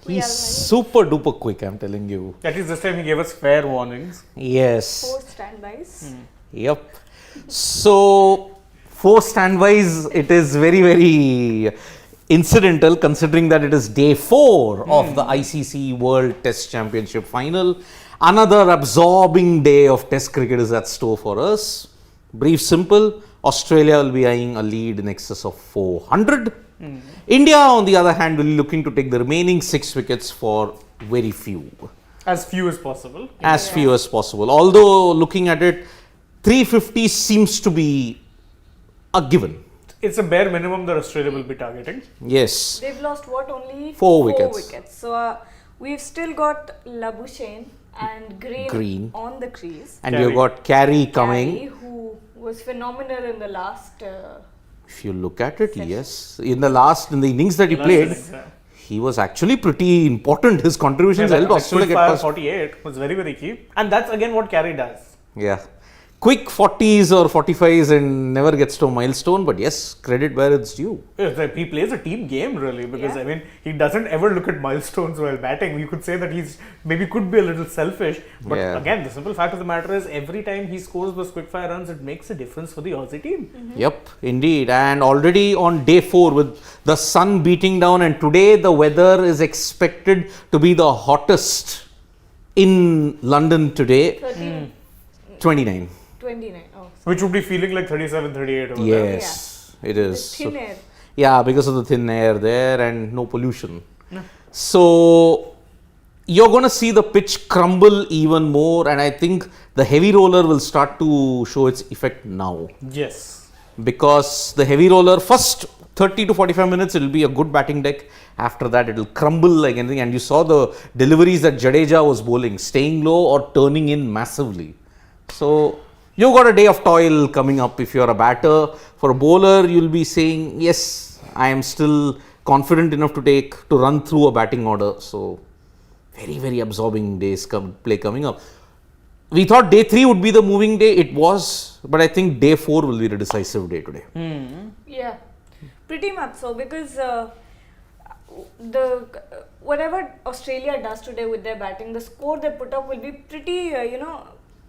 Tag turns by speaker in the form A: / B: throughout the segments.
A: He's super duper quick, I'm telling you.
B: At least this time he gave us fair warnings.
A: Yes.
C: 4 standbys.
A: Yep. So, 4 standbys, it is very, very incidental considering that it is day 4 of the ICC World Test Championship final. Another absorbing day of Test cricket is at store for us. Brief, simple. Australia will be eyeing a lead in excess of 400. India, on the other hand, will be looking to take the remaining 6 wickets for very few.
B: As few as possible.
A: As few as possible. Although, looking at it, 350 seems to be a given.
B: It's a bare minimum that Australia will be targeting.
A: Yes.
C: They've lost what? Only
A: 4 wickets.
C: So we've still got Labuschagne and Green on the crease.
A: And you've got Carey coming.
C: Carey, who was phenomenal in the last.
A: If you look at it, yes. In the innings that he played, he was actually pretty important. His contributions helped Australia get past
B: 48 was very, very key. And that's again what Carey does.
A: Yeah. Quick 40s or 45s and never gets to a milestone, but yes, credit where it's due.
B: It's like he plays a team game really, because I mean, he doesn't ever look at milestones while batting. You could say that he's maybe could be a little selfish, but again, the simple fact of the matter is every time he scores those quick fire runs, it makes a difference for the Aussie team.
A: Yep, indeed. And already on day 4 with the sun beating down, and today the weather is expected to be the hottest in London today. 29.
C: 29. Oh,
B: Which would be feeling like 37, 38 over
A: Yes, it is.
C: thin air.
A: Yeah, because of the thin air there and no pollution. So, you're going to see the pitch crumble even more, and I think the heavy roller will start to show its effect now.
B: Yes.
A: Because the heavy roller, first 30 to 45 minutes, it will be a good batting deck. After that, it will crumble like anything. And you saw the deliveries that Jadeja was bowling, staying low or turning in massively. So, you've got a day of toil coming up if you're a batter. For a bowler, you'll be saying, yes, I am still confident enough to run through a batting order. So, very, very absorbing days play coming up. We thought day 3 would be the moving day. It was, but I think day 4 will be the decisive day today.
C: Yeah, pretty much so, because whatever Australia does today with their batting, the score they put up will be pretty,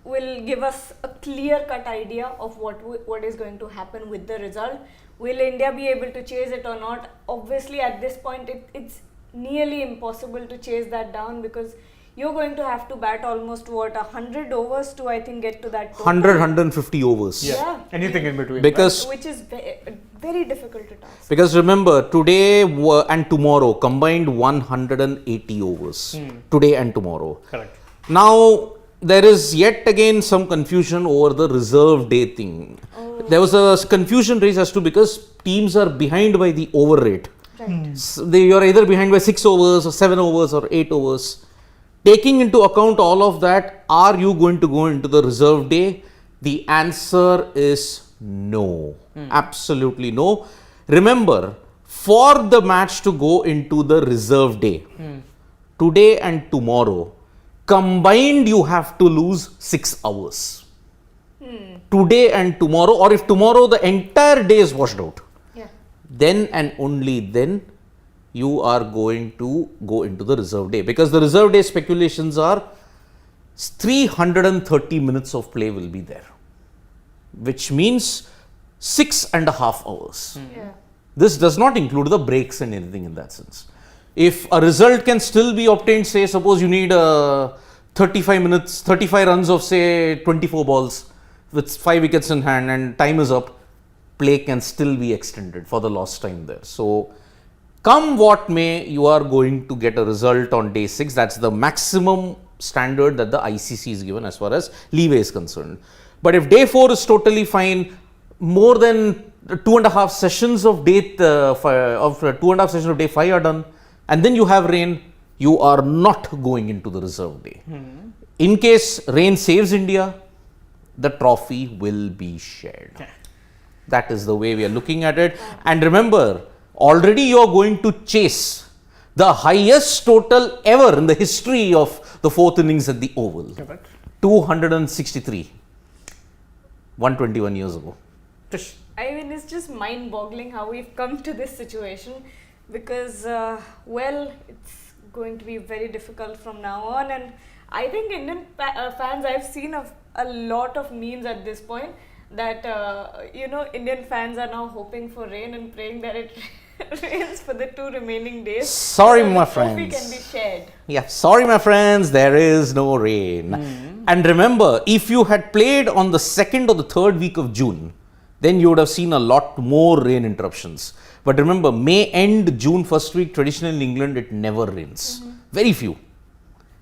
C: will give us a clear-cut idea of what is going to happen with the result. Will India be able to chase it or not? Obviously, at this point, it's nearly impossible to chase that down, because you're going to have to bat almost 100 overs to, I think, get to that total.
A: 150 overs.
B: Yeah. Anything in between.
A: Because
C: which is very difficult to task.
A: Because remember, today and tomorrow combined 180 overs. Today and tomorrow.
B: Correct.
A: Now, there is yet again some confusion over the reserve day thing. There was a confusion raised as to, because teams are behind by the over rate.
C: Right.
A: So you are either behind by 6 overs or 7 overs or 8 overs. Taking into account all of that, are you going to go into the reserve day? The answer is no. Absolutely no. Remember, for the match to go into the reserve day, today and tomorrow, combined you have to lose 6 hours. Today and tomorrow, or if tomorrow the entire day is washed out, then and only then you are going to go into the reserve day. Because the reserve day speculations are 330 minutes of play will be there, which means 6.5 hours. This does not include the breaks and anything in that sense. If a result can still be obtained, say suppose you need 35 runs of say 24 balls with 5 wickets in hand and time is up, play can still be extended for the lost time there. So, come what may, you are going to get a result on day 6. That's the maximum standard that the ICC is given as far as leeway is concerned. But if day 4 is totally fine, more than 2.5 sessions of day 2.5 sessions of day 5 are done, and then you have rain, you are not going into the reserve day. In case rain saves India, the trophy will be shared. That is the way we are looking at it. And remember, already you are going to chase the highest total ever in the history of the 4th innings at the Oval. 263. 121 years ago.
C: I mean, it's just mind-boggling how we've come to this situation, because, it's going to be very difficult from now on. And I think Indian fans, I've seen a lot of memes at this point that Indian fans are now hoping for rain and praying that it rains for the 2 remaining days.
A: Sorry, my
C: the trophy
A: friends.
C: can be shared.
A: Yeah, sorry, my friends, there is no rain. And remember, if you had played on the 2nd or the 3rd week of June, then you would have seen a lot more rain interruptions. But remember, May end, June first week, traditionally in England, it never rains. Very few.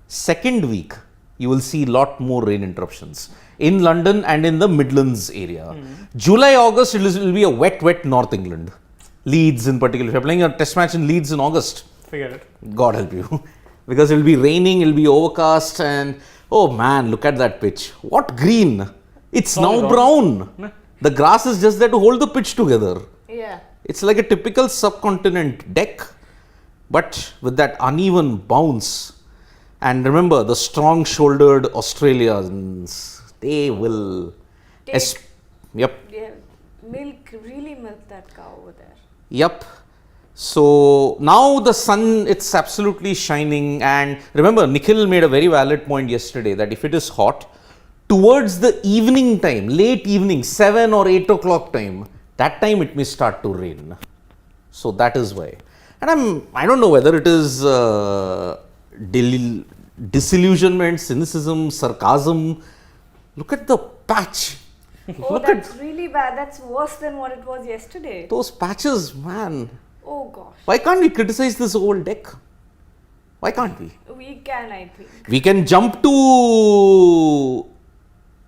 A: 2nd week, you will see a lot more rain interruptions in London and in the Midlands area. July, August, it will be a wet North England. Leeds in particular. If you're playing a test match in Leeds in August,
B: Forget it.
A: God help you. Because it will be raining, it will be overcast, and oh man, look at that pitch. What green! It's now brown. The grass is just there to hold the pitch together.
C: Yeah.
A: It's like a typical subcontinent deck, but with that uneven bounce. And remember, the strong-shouldered Australians, they will... Yep.
C: Yeah, really milk that cow over there.
A: Yep. So now the sun, it's absolutely shining. And remember, Nikhil made a very valid point yesterday that if it is hot, towards the evening time, late evening, 7 or 8 o'clock time, that time it may start to rain. So that is why. And I don't know whether it is disillusionment, cynicism, sarcasm. Look at the patch.
C: Oh, that's really bad. That's worse than what it was yesterday.
A: Those patches, man.
C: Oh gosh.
A: Why can't we criticize this whole deck? Why can't we?
C: We can, I think.
A: We can jump to...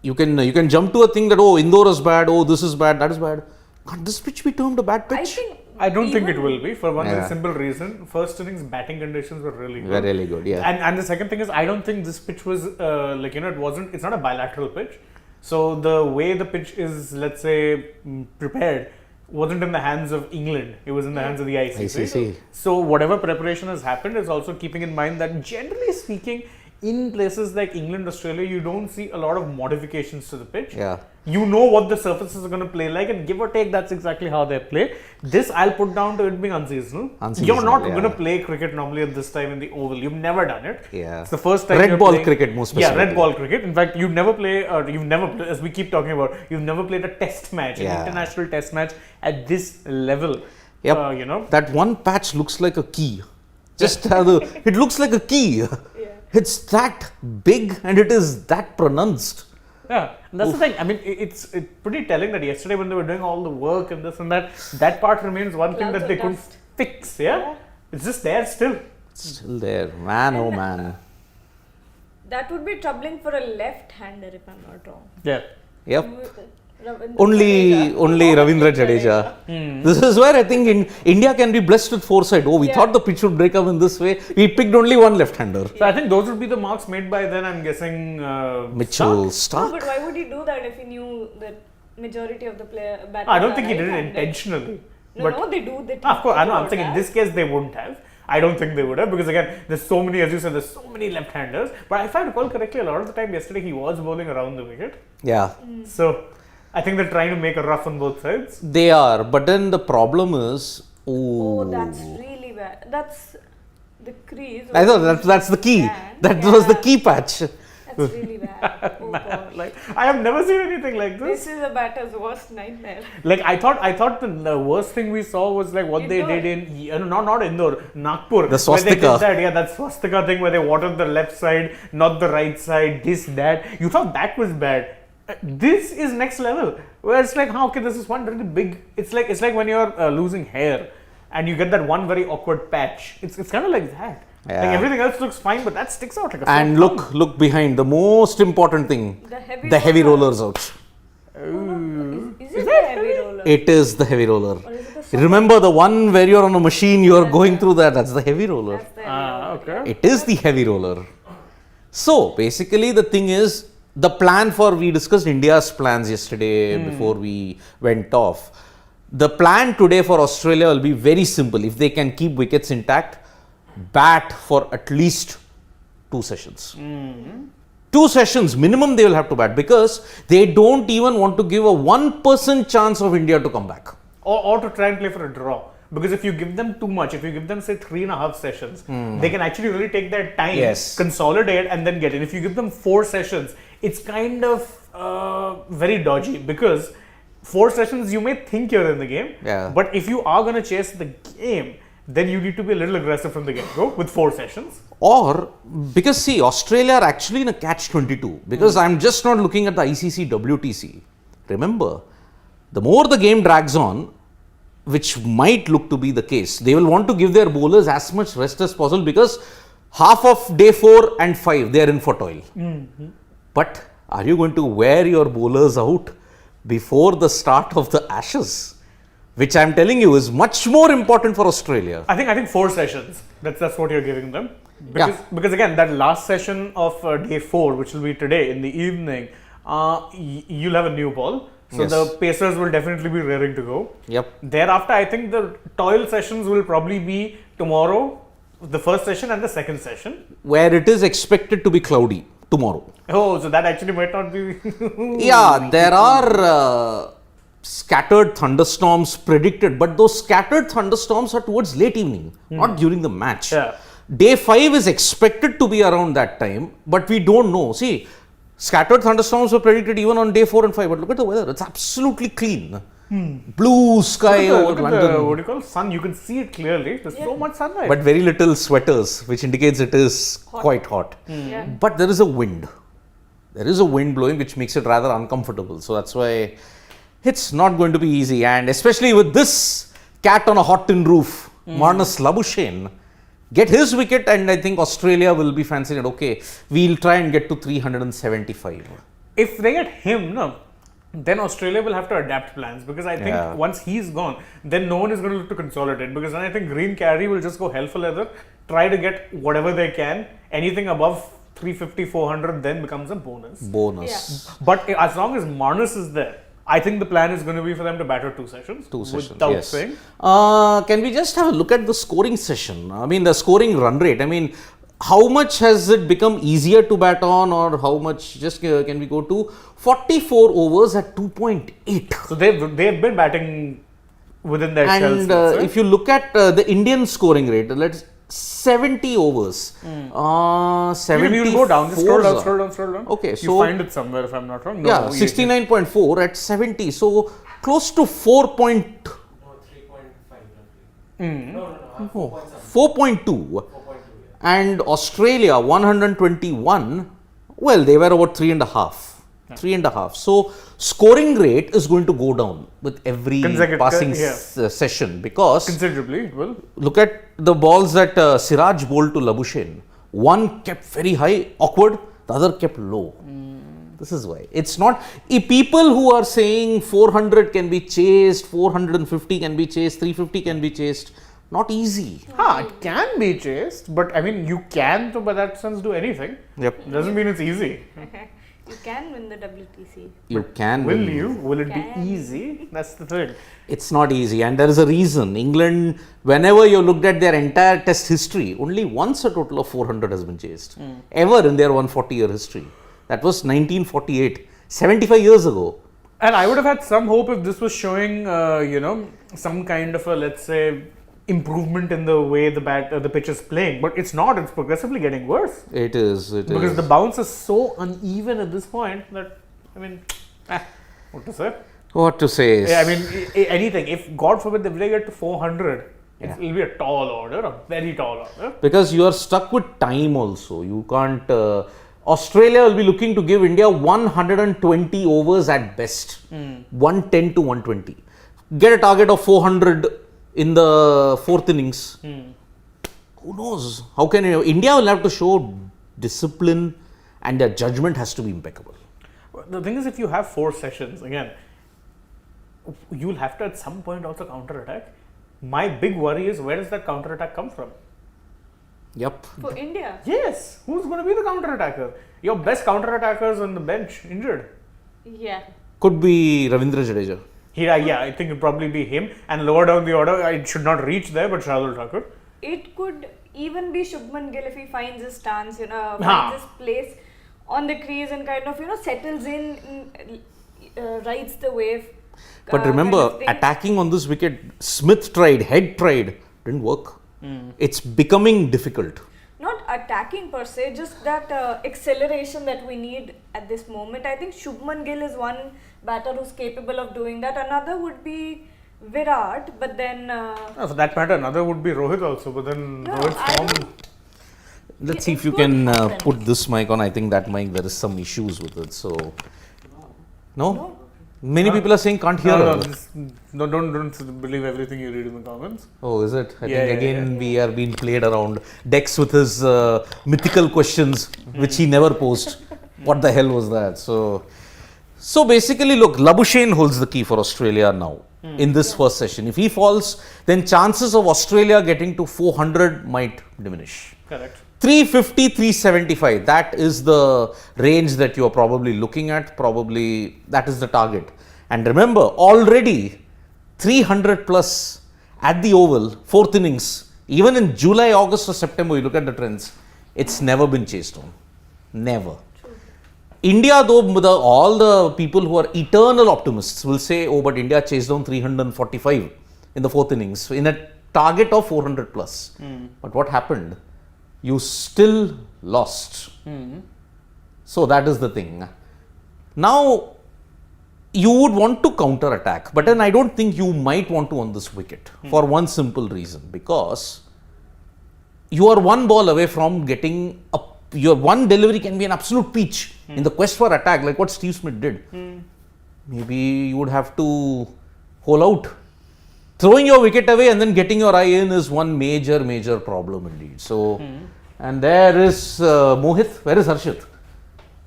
A: You can jump to a thing that, oh, Indore is bad, oh, this is bad, that is bad. Can't this pitch be termed a bad pitch?
B: I don't think it will be, for one very simple reason. First innings batting conditions were really good.
A: Were really good, yeah.
B: And the second thing is, I don't think this pitch was it's not a bilateral pitch. So the way the pitch is, let's say, prepared wasn't in the hands of England. It was in the hands of the ICC. So whatever preparation has happened is also keeping in mind that, generally speaking, in places like England, Australia, you don't see a lot of modifications to the pitch.
A: Yeah.
B: You know what the surfaces are going to play like, and give or take, that's exactly how they play. This I'll put down to it being unseasonal. You're not going to play cricket normally at this time in the Oval. You've never done it.
A: Yeah.
B: It's the first time.
A: Red ball cricket, most specifically.
B: Yeah, red ball cricket. In fact, you've never, as we keep talking about, you've never played a test match, an international test match at this level.
A: Yep. That one patch looks like a key. It looks like a key. It's that big and it is that pronounced.
B: Yeah, and that's the thing. I mean, it's pretty telling that yesterday when they were doing all the work and this and that part remains one thing that they couldn't fix. Yeah, it's just there still.
A: It's still there, man. Oh man.
C: That would be troubling for a left-hander, if I'm not wrong.
B: Yeah.
A: Yep. Only Ravindra Jadeja. This is where I think India can be blessed with foresight. Oh, we thought the pitch would break up in this way. We picked only one left-hander.
B: So I think those would be the marks made by then, I'm guessing,
A: Mitchell Stark.
C: No, but why would he do that if he knew that majority of the batters
B: I don't think he did it intentionally.
C: No, they do.
B: Of course, I know. I'm saying in this case they wouldn't have. I don't think they would have, because again, there's so many, as you said, there's so many left-handers. But if I recall correctly, a lot of the time yesterday he was bowling around the wicket.
A: Yeah.
B: So I think they're trying to make a rough on both sides.
A: They are, but then the problem is,
C: oh, that's really bad. That's the crease.
A: I thought that's the key. That was the key patch.
C: That's really bad. Oh gosh.
B: Like, I have never seen anything like this.
C: This is a batter's worst nightmare.
B: Like I thought the worst thing we saw was like what
C: Indore.
B: they did in not Indore, Nagpur.
A: The swastika.
B: Where they did that swastika thing where they watered the left side, not the right side, this, that. You thought that was bad. This is next level, where it's like, okay, this is one really big. It's like when you're losing hair, and you get that one very awkward patch. It's kind of like that.
A: Yeah.
B: Like everything else looks fine, but that sticks out like a
A: And
B: sore thumb.
A: look behind. The most important thing,
C: The
A: heavy rollers out.
C: Is it the heavy roller?
A: It is the heavy roller.
C: Or is it the soft?
A: Remember the one where you're on a machine, you're going through that. That's the heavy roller.
C: That's the heavy roller.
B: Okay.
A: It is the heavy roller. So basically, the thing is, the plan we discussed India's plans yesterday before we went off. The plan today for Australia will be very simple. If they can keep wickets intact, bat for at least 2 sessions. 2 sessions minimum they will have to bat, because they don't even want to give a 1% chance of India to come back.
B: Or to try and play for a draw. because if you give them too much, if you give them say 3.5 sessions, they can actually really take their time,
A: Yes.
B: consolidate and then get in. If you give them 4 sessions, it's kind of very dodgy, because 4 sessions you may think you're in the game, but if you are going to chase the game, then you need to be a little aggressive from the get-go with 4 sessions.
A: Or, because see, Australia are actually in a catch-22, because I'm just not looking at the ICC WTC. Remember, the more the game drags on, which might look to be the case, they will want to give their bowlers as much rest as possible, because half of day 4 and 5, they are in for toil. But are you going to wear your bowlers out before the start of the Ashes? Which I'm telling you is much more important for Australia.
B: I think 4 sessions. That's what you're giving them. Because again, that last session of day 4, which will be today in the evening, you'll have a new ball. So the pacers will definitely be raring to go. Thereafter, I think the toil sessions will probably be tomorrow, the first session and the second session.
A: Where it is expected to be cloudy tomorrow.
B: Oh, so that actually might not be...
A: Yeah, there are scattered thunderstorms predicted, but those scattered thunderstorms are towards late evening, not during the match. Day 5 is expected to be around that time, but we don't know. See, scattered thunderstorms were predicted even on day 4 and 5, but look at the weather, it's absolutely clean. Blue sky over London.
B: What do you call sun? You can see it clearly. There's so much sunlight.
A: But very little sweaters, which indicates it is quite hot. But there is a wind. There is a wind blowing, which makes it rather uncomfortable. So that's why it's not going to be easy. And especially with this cat on a hot tin roof, Marnus Labuschagne, get his wicket, and I think Australia will be fancying it. Okay, we'll try and get to 375.
B: If they get him, then Australia will have to adapt plans, because I think once he's gone, then no one is going to look to consolidate, because then I think Green Carey will just go hell for leather, try to get whatever they can. Anything above 350, 400 then becomes a bonus. But as long as Marnus is there, I think the plan is going to be for them to batter 2 sessions. Without saying.
A: Can we just have a look at the scoring session? I mean, the scoring run rate. I mean, how much has it become easier to bat on, or how much just can we go to 44 overs at 2.8?
B: So they've been batting within their shells.
A: And if you look at the Indian scoring rate, let's 70 overs. 70.
B: You'll go down. Just scroll down.
A: Okay, so
B: you find it somewhere if I'm not wrong.
A: No, 69.4 at 70. So close to 4.2. And Australia 121. Well, they were about 3.5. So scoring rate is going to go down with every passing session, because
B: considerably. Well,
A: look at the balls that Siraj bowled to Labuschagne. One kept very high, awkward. The other kept low. This is why. It's not... people who are saying 400 can be chased, 450 can be chased, 350 can be chased. Not easy.
B: It can be chased, but I mean, you can, by that sense, do anything. Doesn't mean it's easy.
C: You can win the WTC.
A: You can.
B: Will you? Will it be easy? That's the thing.
A: It's not easy, and there is a reason. England, whenever you looked at their entire test history, only once a total of 400 has been chased. Ever in their 140-year history. That was 1948, 75 years ago.
B: And I would have had some hope if this was showing, some kind of a, let's say, improvement in the way the pitch is playing, but it's not. It's progressively getting worse.
A: It is.
B: Because the bounce is so uneven at this point that, I mean, what to say?
A: What to say?
B: I mean, anything. If God forbid they get to 400, it will be a tall order, a very tall order. Because
A: you are stuck with time also. You can't. Australia will be looking to give India 120 overs at best, 110 to 120. Get a target of 400 in the 4th innings. Who knows? How can India will have to show discipline, and their judgment has to be impeccable.
B: The thing is, if you have 4 sessions, again, you'll have to at some point also counter-attack. My big worry is, where does that counter-attack come from?
C: For India?
B: Yes. Who's going to be the counter-attacker? Your best counter-attackers on the bench, injured.
A: Could be Ravindra Jadeja.
B: I think it'll probably be him. And lower down the order, it should not reach there, but Shardul Thakur.
C: It could even be Shubman Gill if he finds his stance, finds his place on the crease and kind of, settles in, rides the wave.
A: But remember, attacking on this wicket, Smith tried, Head tried, didn't work. It's becoming difficult.
C: Not attacking per se, just that acceleration that we need at this moment. I think Shubman Gill is one batter who's capable of doing that. Another would be Virat, but then...
B: for that matter, another would be Rohit also, but then Rohit's form...
A: Let's see if you can put this mic on. I think that mic, there is some issues with it. So, no? Many people are saying can't hear.
B: Don't believe everything you read in the comments.
A: Oh, is it? I think again we are being played around. Dex with his mythical questions, which he never posed. What the hell was that? So basically, look, Labuschagne holds the key for Australia now in this first session. If he falls, then chances of Australia getting to 400 might diminish.
B: Correct.
A: 350, 375, that is the range that you are probably looking at, that is the target. And remember, already 300 plus at the Oval, 4th innings, even in July, August or September, you look at the trends, it's never been chased on. Never. True. India, though, all the people who are eternal optimists will say, oh, but India chased down 345 in the 4th innings, in a target of 400 plus. But what happened? You still lost. So that is the thing. Now, you would want to counter attack, but then I don't think you might want to on this wicket for one simple reason, because you are one ball away from getting your one delivery can be an absolute peach in the quest for attack, like what Steve Smith did. Maybe you would have to hole out. Throwing your wicket away and then getting your eye in is one major problem indeed. So, and there is Mohit. Where is Harshit?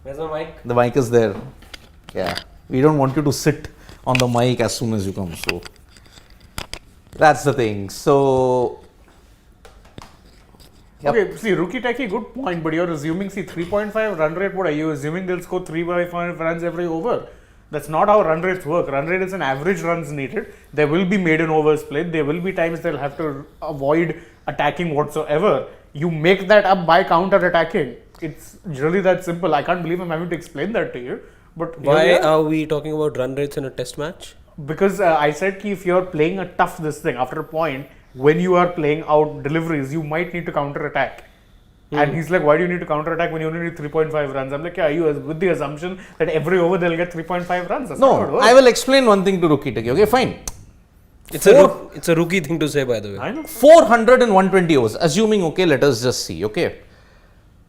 D: Where's my mic?
A: The mic is there. Yeah. We don't want you to sit on the mic as soon as you come. So, that's the thing. So,
B: okay, see, Rookie Techie, good point, but you're assuming, 3.5 run rate, what are you assuming they'll score 3 by 5 runs every over? That's not how run rates work. Run rate is an average runs needed. There will be maiden overs played. There will be times they'll have to avoid attacking whatsoever. You make that up by counter attacking. It's really that simple. I can't believe I'm having to explain that to you. But
D: why are we talking about run rates in a test match?
B: Because I said ki if you're playing a tough this thing, after a point, when you are playing out deliveries, you might need to counter attack. And he's like, why do you need to counter attack when you only need 3.5 runs? I'm like, yeah, you with the assumption that every over they'll get 3.5 runs. That's
A: no, I will explain one thing to Rookie Techie. Okay, fine.
D: It's a rookie thing to say, by the way.
B: I know.
A: 400 and 120 overs. Assuming, okay, let us just see. Okay,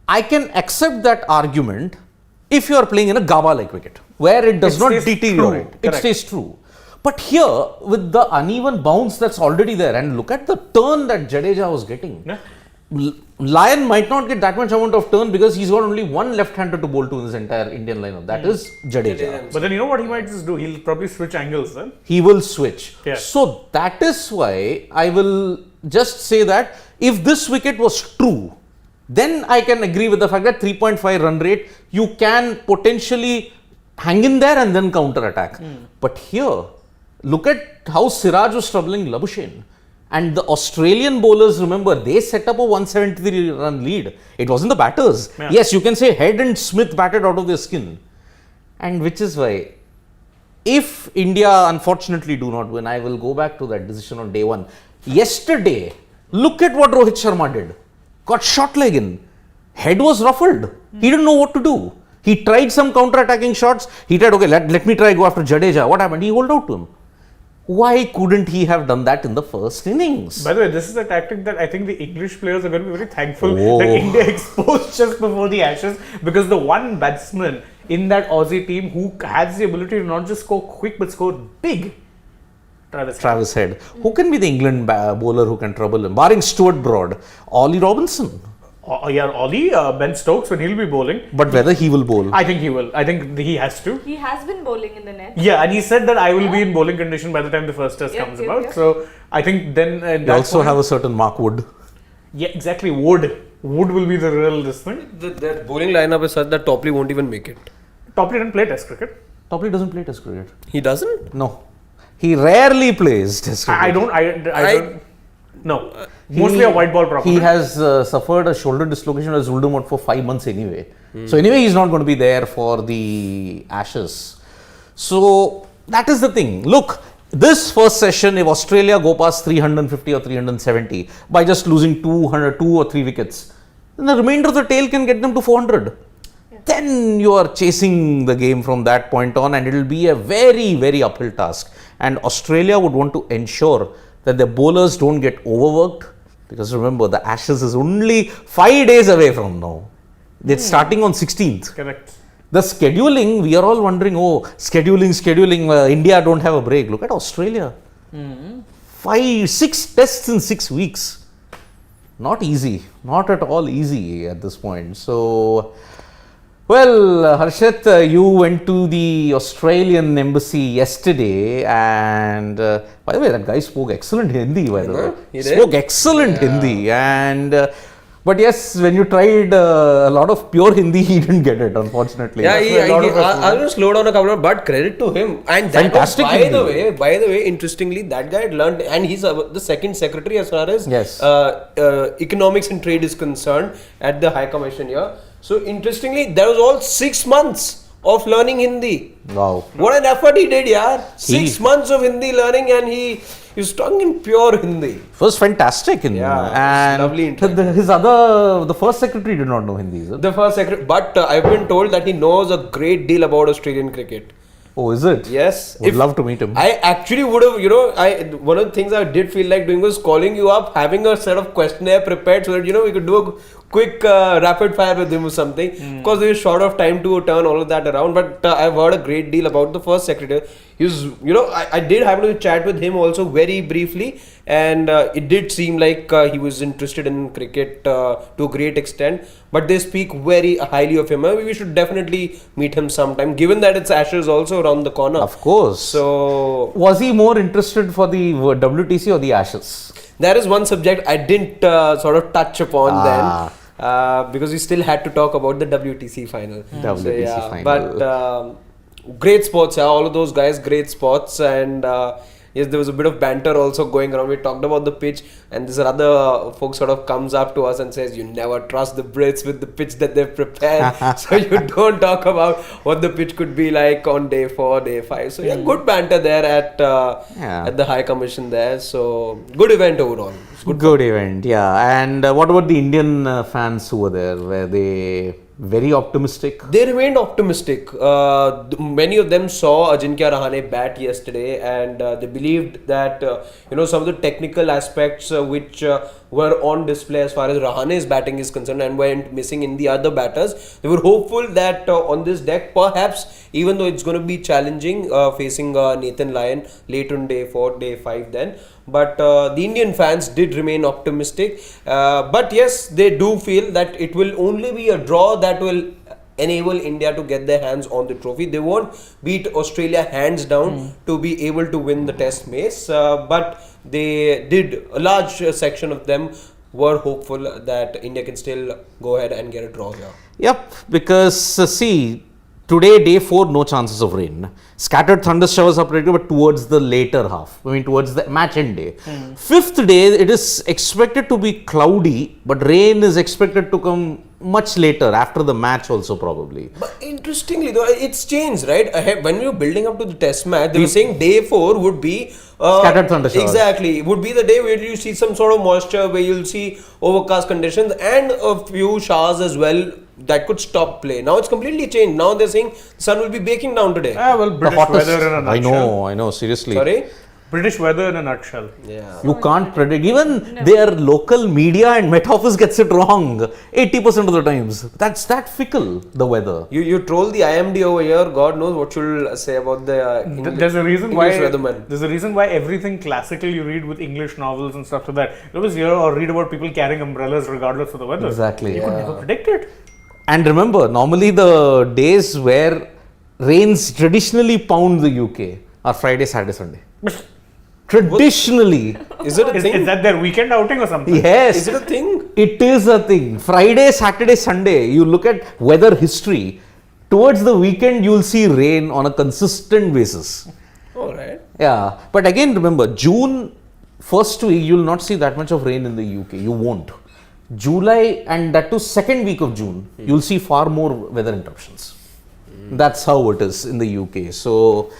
A: I can accept that argument if you are playing in a Gaba-like wicket, where it does not deteriorate. It stays true. But here, with the uneven bounce that's already there, and look at the turn that Jadeja was getting.
B: Yeah.
A: Lion might not get that much amount of turn because he's got only one left-hander to bowl to in this entire Indian lineup. That is Jadeja.
B: But then you know what he might just do? He'll probably switch angles then.
A: He will switch.
B: Yeah.
A: So that is why I will just say that if this wicket was true, then I can agree with the fact that 3.5 run rate, you can potentially hang in there and then counter attack. But here, look at how Siraj was troubling Labuschagne. And the Australian bowlers, remember, they set up a 173 run lead. It wasn't the batters. Yeah. Yes, you can say Head and Smith batted out of their skin. And which is why, if India unfortunately do not win, I will go back to that decision on day one. Yesterday, look at what Rohit Sharma did. Got shot leg in. Head was ruffled. He didn't know what to do. He tried some counter-attacking shots. He tried, okay, let me try go after Jadeja. What happened? He holed out to him. Why couldn't he have done that in the first innings?
B: By the way, this is a tactic that I think the English players are going to be very thankful that India exposed just before the Ashes, because the one batsman in that Aussie team who has the ability to not just score quick but score big,
A: Travis Head. Who can be the England bowler who can trouble him? Barring Stuart Broad, Ollie Robinson.
B: Ollie, Ben Stokes when he'll be bowling.
A: But whether he will bowl?
B: I think he will. I think he has to.
C: He has been bowling in the net.
B: Yeah, and he said that I will be in bowling condition by the time the first test comes about. So I think then...
A: you also have a certain Mark Wood.
B: Yeah, exactly. Wood will be the real this thing.
D: The bowling lineup is such that Topley won't even make it.
B: Topley doesn't play test cricket.
A: Topley doesn't play test cricket.
D: He doesn't?
A: No. He rarely plays test cricket.
B: I don't... No. Mostly a white ball property.
A: He has suffered a shoulder dislocation that has ruled him out for 5 months anyway. So anyway, he's not going to be there for the Ashes. So That is the thing. Look, this first session, if Australia go past 350 or 370 by just losing 200, 2 or 3 wickets, then the remainder of the tail can get them to 400. Then you are chasing the game from that point on, and it will be a very, very uphill task. And Australia would want to ensure that their bowlers don't get overworked, because remember, the Ashes is only 5 days away from now. It's starting on 16th.
B: Correct.
A: The scheduling, we are all wondering, scheduling, India don't have a break. Look at Australia. 6 tests in 6 weeks. Not easy. Not at all easy at this point. So, well, Harshit, you went to the Australian embassy yesterday, and by the way, that guy spoke excellent Hindi, by the way.
D: He did?
A: Spoke excellent Hindi, and but yes, when you tried a lot of pure Hindi, he didn't get it, unfortunately.
D: Yeah,
B: That's why a lot of us
D: I will slow down a couple of, but credit to him. And that
A: Fantastic
D: was,
A: Hindi.
D: by the way, interestingly, that guy had learned, and he's the second secretary as far as
A: Yes.
D: economics and trade is concerned at the High Commission here. So interestingly, that was all 6 months of learning Hindi.
A: Wow.
D: What an effort he did, yaar. 6
A: He-
D: months of Hindi learning, and he was talking in pure Hindi.
A: It was fantastic.
D: Yeah,
A: and
D: lovely interaction.
A: the first secretary did not know Hindi, is it?
D: The first secretary, but I've been told that he knows a great deal about Australian cricket.
A: Oh, is it?
D: Yes.
A: Would love to meet him.
D: I actually would have, one of the things I did feel like doing was calling you up, having a set of questionnaire prepared so that, we could do a quick rapid fire with him or something. Because we were short of time to turn all of that around. But I've heard a great deal about the first secretary. He was, I did happen to chat with him also very briefly. And it did seem like he was interested in cricket to a great extent. But they speak very highly of him. We should definitely meet him sometime, given that it's Ashes also around the corner.
A: Of course.
D: So
A: Was he more interested for the WTC or the Ashes?
D: that is one subject I didn't sort of touch upon then, because we still had to talk about the WTC final.
A: WTC final.
D: But great sports, all of those guys, great sports, and yes, there was a bit of banter also going around. We talked about the pitch, and this other folks sort of comes up to us and says, "You never trust the Brits with the pitch that they've prepared, so you don't talk about what the pitch could be like on day 4, day 5." So yeah, good banter there at the High Commission there. So good event overall.
A: Good event, yeah. And what about the Indian fans who were there? Were they very optimistic?
D: They remained optimistic. Many of them saw Ajinkya Rahane bat yesterday, and they believed that some of the technical aspects which were on display as far as Rahane's batting is concerned and went missing in the other batters. They were hopeful that on this deck, perhaps, even though it's going to be challenging facing Nathan Lyon later in day 4, day 5 then. But the Indian fans did remain optimistic. But yes, they do feel that it will only be a draw that will enable India to get their hands on the trophy. They won't beat Australia hands down to be able to win the test match. But they did, a large section of them were hopeful that India can still go ahead and get a draw here.
A: Yep, because see, today, day 4, no chances of rain. Scattered thunder showers are predicted, but towards the later half. Towards the match end day. 5th day, it is expected to be cloudy, but rain is expected to come much later, after the match also probably.
D: But interestingly though, it's changed, right? When we were building up to the test match, they were saying day 4 would be
A: scattered thunder showers.
D: Exactly. Would be the day where you see some sort of moisture, where you'll see overcast conditions and a few showers as well that could stop play. Now it's completely changed. Now they're saying the sun will be baking down today.
B: Well, British weather in a nutshell.
A: I know, seriously.
D: Sorry?
B: British weather in a nutshell.
D: Yeah.
A: You can't predict. Even their local media and Met Office gets it wrong 80% of the times. That's that fickle, the weather.
D: You troll the IMD over here. God knows what you'll say about the
B: There's a reason why
D: weatherman.
B: There's a reason why everything classical you read with English novels and stuff like that. You always hear or read about people carrying umbrellas regardless of the weather.
A: Exactly.
B: You could never predict it.
A: And remember, normally the days where rains traditionally pound the UK are Friday, Saturday, Sunday. Traditionally.
D: Is it a thing?
B: Is that their weekend outing or something?
A: Yes.
D: Is it a thing?
A: It is a thing. Friday, Saturday, Sunday, you look at weather history, towards the weekend you'll see rain on a consistent basis.
D: Alright.
A: Yeah. But again, remember, June first week, you'll not see that much of rain in the UK. You won't. July and that too second week of June, you'll see far more weather interruptions. That's how it is in the UK. So,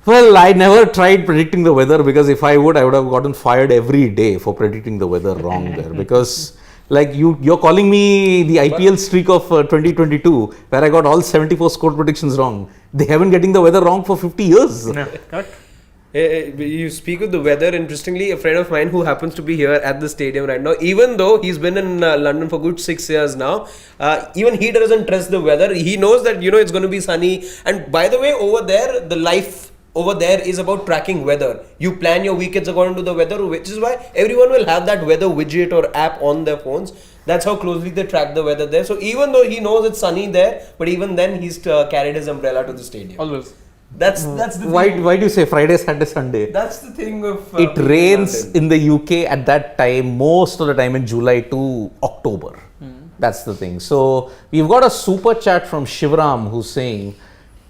A: Well, I never tried predicting the weather because if I would have gotten fired every day for predicting the weather wrong there. Because like you're calling me the IPL streak of 2022 where I got all 74 score predictions wrong. They haven't getting the weather wrong for 50 years.
B: Yeah, correct.
D: You speak of the weather. Interestingly, a friend of mine who happens to be here at the stadium right now, even though he's been in London for good 6 years now, even he doesn't trust the weather. He knows that it's going to be sunny. And by the way, over there, the life over there is about tracking weather. You plan your wickets according to the weather, which is why everyone will have that weather widget or app on their phones. That's how closely they track the weather there. So even though he knows it's sunny there, but even then he's carried his umbrella to the stadium.
B: Always.
D: That's the thing.
A: Why do you say Friday, Saturday, Sunday?
D: That's the thing of
A: It
D: being
A: rains
D: London.
A: in the UK at that time, most of the time in July to October. That's the thing. So we've got a super chat from Shivram who's saying,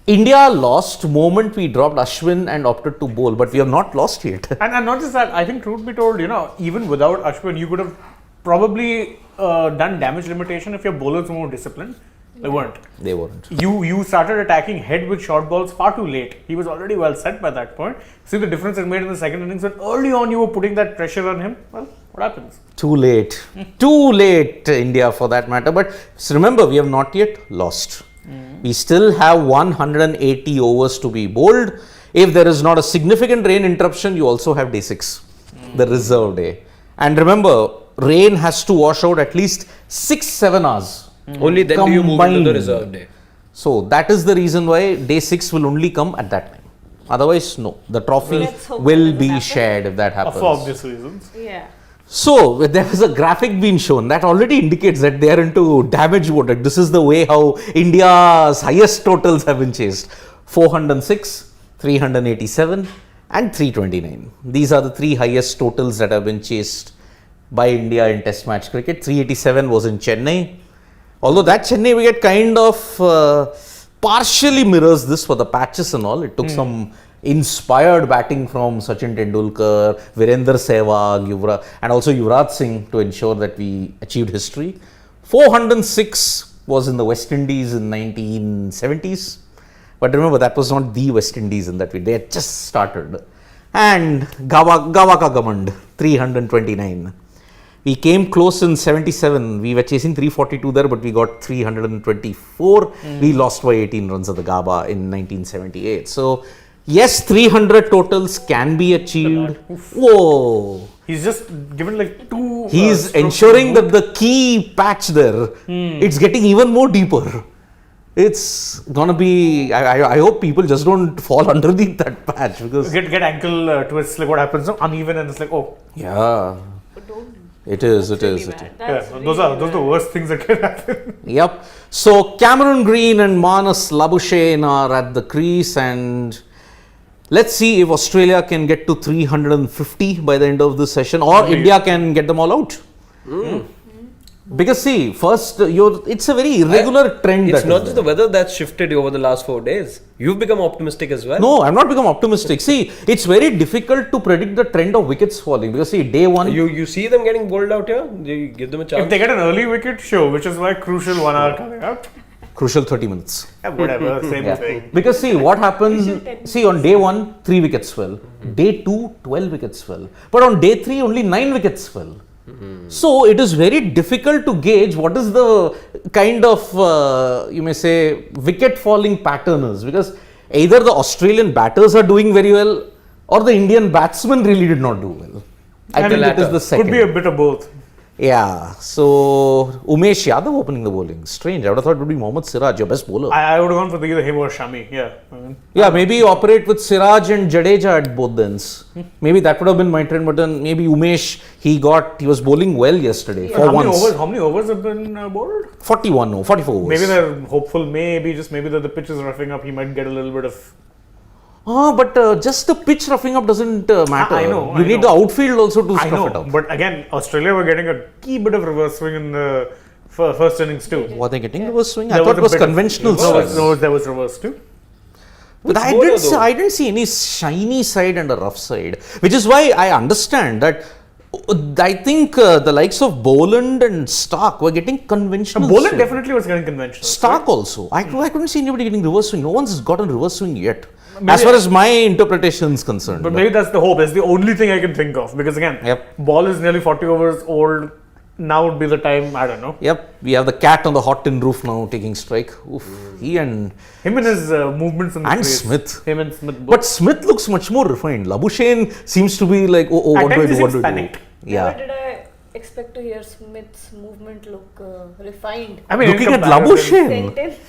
A: India lost moment we dropped Ashwin and opted to bowl, but we have not lost yet.
B: And not just that, I think truth be told, even without Ashwin, you could have probably done damage limitation if your bowlers were more disciplined. They weren't.
A: They weren't.
B: You started attacking head with short balls far too late. He was already well set by that point. See the difference it made in the second innings when early on you were putting that pressure on him. Well, what happens?
A: Too late. Too late, India, for that matter. But remember, we have not yet lost. We still have 180 overs to be bowled. If there is not a significant rain interruption, you also have day 6, the reserve day. And remember, rain has to wash out at least 6-7 hours.
D: Only then do you move into
A: Combined.
D: the reserve day.
A: So that is the reason why day 6 will only come at that time. Otherwise, no. The trophy
C: Let's hope
A: will
C: that
A: be
C: doesn't happen.
A: shared if that happens.
B: For obvious reasons.
C: Yeah.
A: So there was a graphic being shown that already indicates that they are into damage mode. Like, this is the way how India's highest totals have been chased: 406, 387, and 329. These are the 3 highest totals that have been chased by India in Test match cricket. 387 was in Chennai. Although that Chennai wicket kind of partially mirrors this for the patches and all. It took some inspired batting from Sachin Tendulkar, Virender Sehwag, and also Yuvraj Singh to ensure that we achieved history. 406 was in the West Indies in 1970s. But remember, that was not the West Indies in that way. They had just started. And Gawa Ka Gamand, 329. We came close in 77. We were chasing 342 there, but we got 324. We lost by 18 runs at the Gaba in 1978. So, yes, 300 totals can be achieved. Whoa!
B: He's just given like 2.
A: He's
B: strokes
A: ensuring
B: to
A: that the key patch there, it's getting even more deeper. It's gonna be. I hope people just don't fall underneath that patch because
B: get ankle twists, like what happens now, uneven, and it's like, oh,
A: yeah,
C: But don't.
A: it is.
C: That's
A: It
C: really
A: is. It
C: bad.
A: is.
C: That's
B: yeah,
C: really
B: those are the
C: bad.
B: worst things that can happen.
A: Yep. So Cameron Green and Manas Labuschagne are at the crease, and let's see if Australia can get to 350 by the end of this session, or India can get them all out. Because see, first it's a very irregular trend.
D: It's
A: that
D: not
A: is
D: just
A: there.
D: the weather that's shifted over the last 4 days. You've become optimistic as well.
A: No, I'm not become optimistic. See, it's very difficult to predict the trend of wickets falling because see, day 1.
D: You see them getting bowled out here? You give them a chance.
B: If they get an early wicket, sure, which is why crucial 1 hour coming up.
A: Crucial 30 minutes.
B: Yeah, whatever, same
A: Yeah.
B: thing.
A: Because see, what happens,
C: Crucial 10
A: see on day 1, 3 wickets fell. Day 2, 12 wickets fell. But on day 3, only 9 wickets fell. So it is very difficult to gauge what is the kind of, you may say, wicket falling pattern is. Because either the Australian batters are doing very well or the Indian batsmen really did not do well. I think it is the second.
B: Could be a bit of both.
A: Yeah, so Umesh Yadav opening the bowling. Strange. I would have thought it would be Mohammad Siraj, your best bowler.
B: I would have gone for either him or Shami. Yeah.
A: Yeah, maybe operate with Siraj and Jadeja at both ends. Maybe that would have been my trend, but then maybe Umesh, he was bowling well yesterday for once.
B: How many overs have been bowled?
A: 41, no, 44 overs.
B: Maybe they're hopeful, maybe that the pitch is roughing up, he might get a little bit of...
A: But just the pitch roughing up doesn't matter.
B: I know,
A: You
B: I
A: need
B: know.
A: the outfield also to
B: I
A: stuff it
B: know,
A: up.
B: but again, Australia were getting a key bit of reverse swing in the first innings too.
A: Were they getting reverse swing? I
B: There
A: thought it
B: a
A: was
B: bit of-
A: conventional
B: No,
A: swing.
B: there was reverse too.
A: But I
D: bowler
A: didn't see any shiny side and a rough side, which is why I understand that. I think the likes of Boland and Stark were getting conventional.
B: Boland
A: swing.
B: definitely was getting conventional.
A: Stark also. I couldn't see anybody getting reverse swing. No one's gotten reverse swing yet. as far as my interpretation is concerned.
B: But maybe that's the hope. That's the only thing I can think of. Because again, ball is nearly 40 overs old. Now would be the time, I don't know.
A: Yep, we have the cat on the hot tin roof now taking strike. Oof,
B: Him and his movements in the crease.
A: Smith.
B: Him and Smith both.
C: Hmm.
A: But Smith looks much more refined. Labuschagne seems to be like, oh, what do I do? What do I do?
B: Panicked.
A: Yeah.
C: Never did I expect to hear Smith's movement look refined.
B: I mean,
A: Looking
B: in
A: at
B: comparison-
A: Labuschagne.
C: Sentence.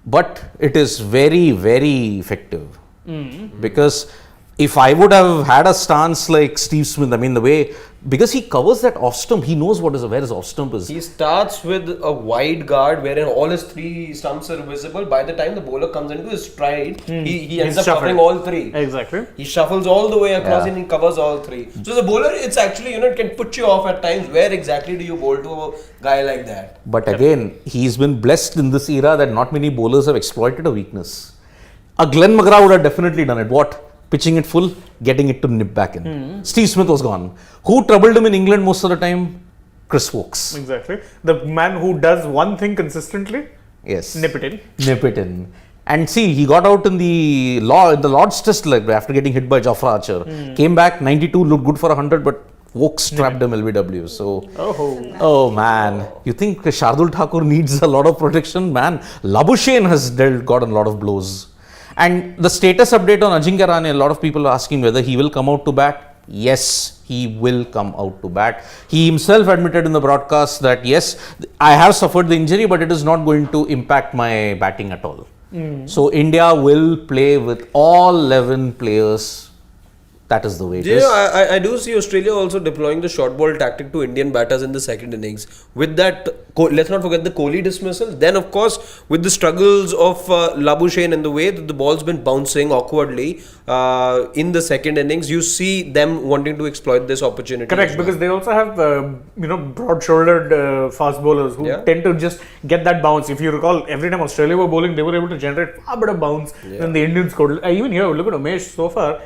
A: But it is very, very effective.
B: Hmm.
A: Because if I would have had a stance like Steve Smith, I mean, the way, because he covers that off stump, he knows where his off stump is.
D: He starts with a wide guard wherein all his three stumps are visible. By the time the bowler comes into his stride, he ends up covering all three.
B: Exactly.
D: He shuffles all the way across
A: Yeah.
D: and he covers all three. So the bowler, it's actually, it can put you off at times. Where exactly do you bowl to a guy like that?
A: But again, he's been blessed in this era that not many bowlers have exploited a weakness. A Glenn McGrath would have definitely done it. What? Pitching it full, getting it to nip back in. Steve Smith was gone. Who troubled him in England most of the time? Chris Wokes.
B: Exactly. The man who does one thing consistently,
A: Yes.
B: nip it in.
A: Nip it in. And see, he got out in the Lord's Test like after getting hit by Jofra Archer. Came back, 92, looked good for 100, but Wokes trapped him LBW. So, oh man, you think Shardul Thakur needs a lot of protection? Man, Labuschagne has gotten a lot of blows. And the status update on Ajinkya Rahane, a lot of people are asking whether he will come out to bat. Yes, he will come out to bat. He himself admitted in the broadcast that yes, I have suffered the injury, but it is not going to impact my batting at all. So India will play with all 11 players. That is the way it is.
D: I do see Australia also deploying the short ball tactic to Indian batters in the second innings. With that, let's not forget the Kohli dismissal. Then, of course, with the struggles of Labuschagne and the way that the ball's been bouncing awkwardly in the second innings, you see them wanting to exploit this opportunity.
B: Correct, because they also have broad-shouldered fast bowlers who tend to just get that bounce. If you recall, every time Australia were bowling, they were able to generate far better bounce than the Indians could. Even here, look at Umesh so far.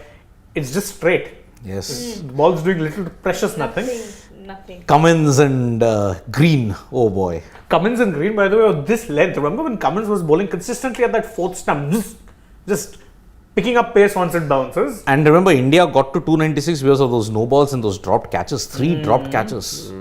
B: It's just straight.
A: Yes.
B: The ball's doing little precious nothing.
C: Nothing.
A: Cummins and Green. Oh boy.
B: Cummins and Green, by the way, of this length. Remember when Cummins was bowling consistently at that fourth stump, just picking up pace once it bounces.
A: And remember, India got to 296 because of those no balls and those dropped catches. 3 dropped catches.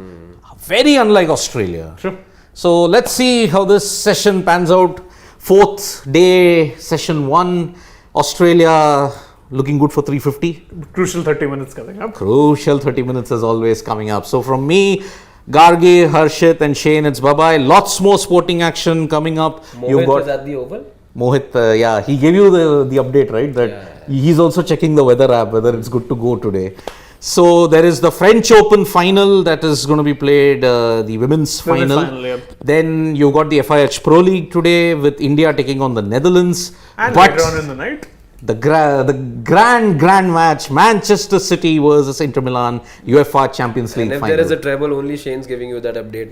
A: Very unlike Australia.
B: True.
A: So let's see how this session pans out. 4th day, session 1. Australia looking good for 350.
B: Crucial 30 minutes coming up.
A: Crucial 30 minutes is always coming up. So from me, Gargi, Harshit and Shane, it's bye-bye. Lots more sporting action coming up.
D: Mohit is at the Oval.
A: Mohit, he gave you the update, right? That he's also checking the weather app, whether it's good to go today. So there is the French Open final that is going to be played, the women's final. Then you got the FIH Pro League today with India taking on the Netherlands.
B: And later on in the night,
A: the grand match, Manchester City versus Inter Milan, UEFA Champions League
D: And if
A: final.
D: there is a treble, only Shane's giving you that update.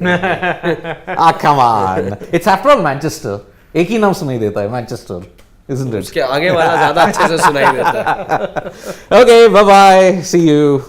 A: Come on. It's after all Manchester. एक ही नाम सुनाई देता है Manchester, isn't it?
D: उसके आगे वाला ज़्यादा अच्छे से सुनाई देता है.
A: Okay, bye bye. See you.